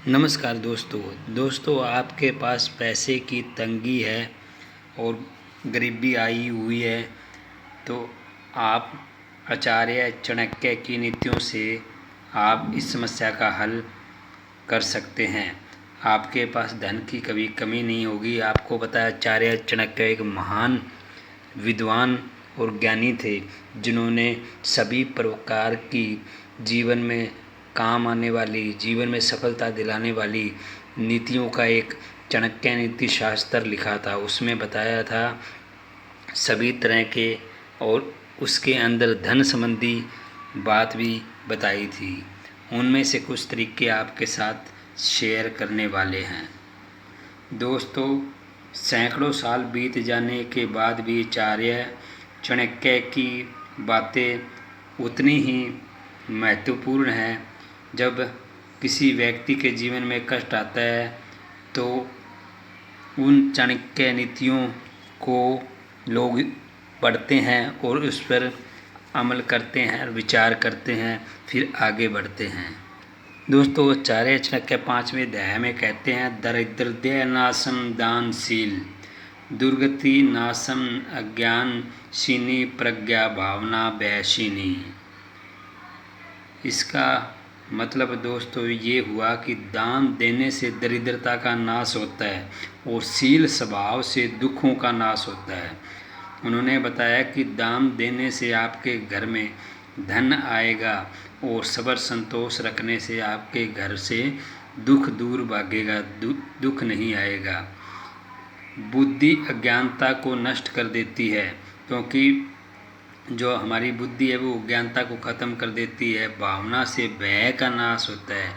नमस्कार दोस्तों आपके पास पैसे की तंगी है और गरीबी आई हुई है तो आप आचार्य चाणक्य की नीतियों से आप इस समस्या का हल कर सकते हैं। आपके पास धन की कभी कमी नहीं होगी। आपको पता है आचार्य चाणक्य एक महान विद्वान और ज्ञानी थे जिन्होंने सभी प्रकार की जीवन में काम आने वाली, जीवन में सफलता दिलाने वाली नीतियों का एक चाणक्य नीति शास्त्र लिखा था। उसमें बताया था सभी तरह के, और उसके अंदर धन संबंधी बात भी बताई थी। उनमें से कुछ तरीके आपके साथ शेयर करने वाले हैं। दोस्तों, सैकड़ों साल बीत जाने के बाद भी आचार्य चाणक्य की बातें उतनी ही महत्वपूर्ण हैं। जब किसी व्यक्ति के जीवन में कष्ट आता है तो उन चाणक्य नीतियों को लोग पढ़ते हैं और उस पर अमल करते हैं, विचार करते हैं, फिर आगे बढ़ते हैं। दोस्तों, आचार्य चाणक्य 5वें अध्याय में कहते हैं, दरिद्रदय नाशम दानशील, दुर्गति नाशम अज्ञानशीनी, प्रज्ञा भावना वैशिनी। इसका मतलब दोस्तों ये हुआ कि दान देने से दरिद्रता का नाश होता है और शील स्वभाव से दुखों का नाश होता है। उन्होंने बताया कि दान देने से आपके घर में धन आएगा और सब्र संतोष रखने से आपके घर से दुख दूर भागेगा, दुख नहीं आएगा। बुद्धि अज्ञानता को नष्ट कर देती है, क्योंकि जो हमारी बुद्धि है वो अज्ञानता को ख़त्म कर देती है। भावना से भय का नाश होता है।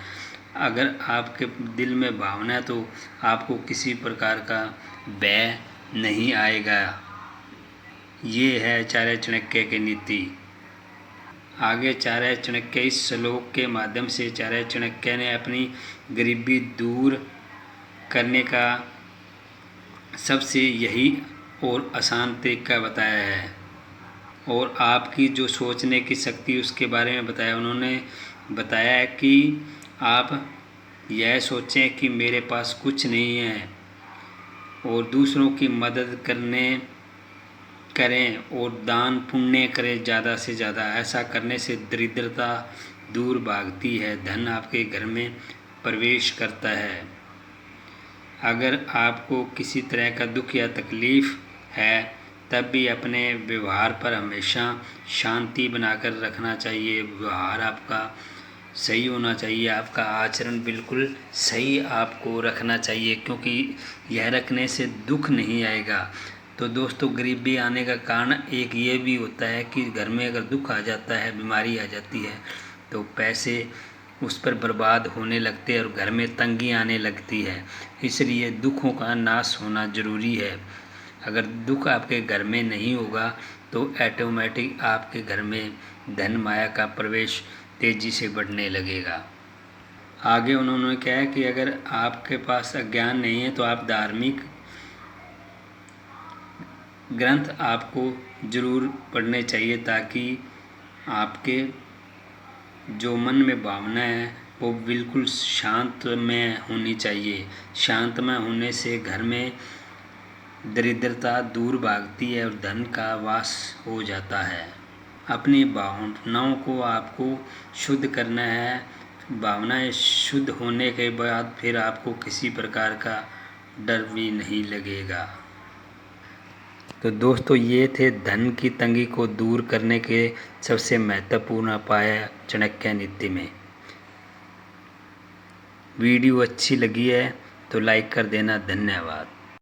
अगर आपके दिल में भावना है तो आपको किसी प्रकार का भय नहीं आएगा। ये है आचार्य चाणक्य की नीति। आगे आचार्य चाणक्य इस श्लोक के माध्यम से आचार्य चाणक्य ने अपनी गरीबी दूर करने का सबसे यही और आसान तरीका बताया है, और आपकी जो सोचने की शक्ति उसके बारे में बताया। उन्होंने बताया है कि आप यह सोचें कि मेरे पास कुछ नहीं है और दूसरों की मदद करें और दान पुण्य करें ज़्यादा से ज़्यादा। ऐसा करने से दरिद्रता दूर भागती है, धन आपके घर में प्रवेश करता है। अगर आपको किसी तरह का दुख या तकलीफ़ है तब भी अपने व्यवहार पर हमेशा शांति बनाकर रखना चाहिए। व्यवहार आपका सही होना चाहिए, आपका आचरण बिल्कुल सही आपको रखना चाहिए, क्योंकि यह रखने से दुख नहीं आएगा। तो दोस्तों, गरीबी आने का कारण एक ये भी होता है कि घर में अगर दुख आ जाता है, बीमारी आ जाती है, तो पैसे उस पर बर्बाद होने लगते हैं और घर में तंगी आने लगती है। इसलिए दुखों का नाश होना ज़रूरी है। अगर दुख आपके घर में नहीं होगा तो ऑटोमेटिक आपके घर में धन माया का प्रवेश तेज़ी से बढ़ने लगेगा। आगे उन्होंने कहा है कि अगर आपके पास अज्ञान नहीं है तो आप धार्मिक ग्रंथ आपको ज़रूर पढ़ने चाहिए, ताकि आपके जो मन में भावना है वो बिल्कुल शांतमय होनी चाहिए। शांतमय होने से घर में दरिद्रता दूर भागती है और धन का वास हो जाता है। अपनी भावनाओं को आपको शुद्ध करना है। भावनाएं शुद्ध होने के बाद फिर आपको किसी प्रकार का डर भी नहीं लगेगा। तो दोस्तों, ये थे धन की तंगी को दूर करने के सबसे महत्वपूर्ण उपाय चाणक्य नीति में। वीडियो अच्छी लगी है तो लाइक कर देना। धन्यवाद।